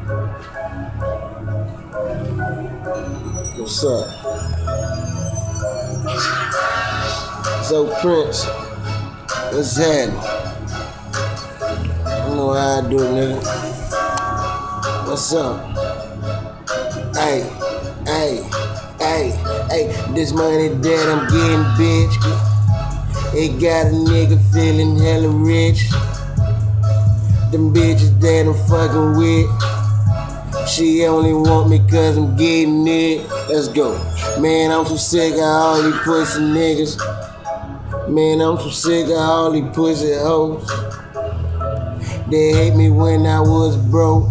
What's up? So Prince, what's happening? You know how I do, nigga. What's up? Hey, this money that I'm getting, bitch, it got a nigga feeling hella rich. Them bitches that I'm fucking with, she only want me cause I'm getting it. Let's go. Man, I'm so sick of all these pussy niggas. Man, I'm so sick of all these pussy hoes. They hate me when I was broke.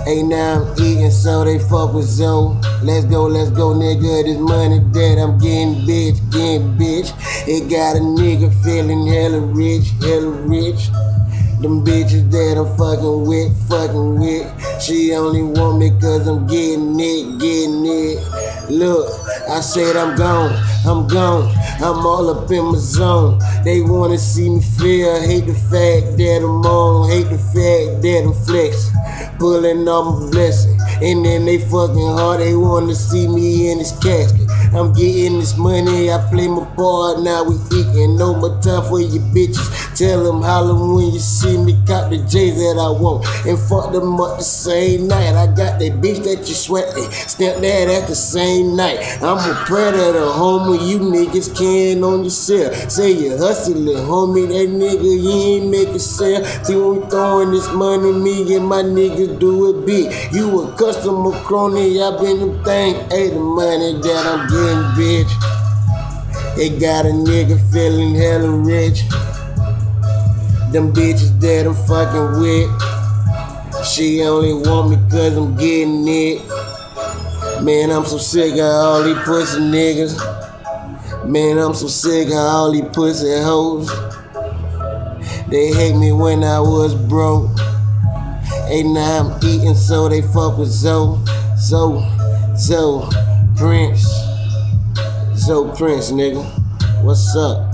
Hey, now I'm eating so they fuck with Zoe. Let's go, nigga. This money that I'm getting, bitch. It got a nigga feeling hella rich. Them bitches that I'm fucking with, she only want me cause I'm getting it. Look, I said I'm gone, I'm all up in my zone. They wanna see me fail, hate the fact that I'm on, hate the fact that I'm flexing, pulling on my blessing. And then they fucking hard, they wanna see me in this casket. I'm getting this money, I play my part, now we eating. No more time for you bitches. Tell them holler when you see me, cop the J's that I want. And fuck them up the same night. I got that bitch that you sweating, stamp that at the same night. I'm a predator, homie, you niggas can on yourself. Say you hustling, homie, that nigga, he ain't make a sale. See when we throwing this money, me and my niggas do it big. You a customer crony, I been them thing. Hey, the money that I'm getting, bitch, it got a nigga feeling hella rich. Them bitches that I'm fucking with, she only want me cause I'm getting it. Man, I'm so sick of all these pussy niggas. Man, I'm so sick of all these pussy hoes. They hate me when I was broke. Hey, now I'm eating so they fuck with Zoe. Prince, nigga. What's up?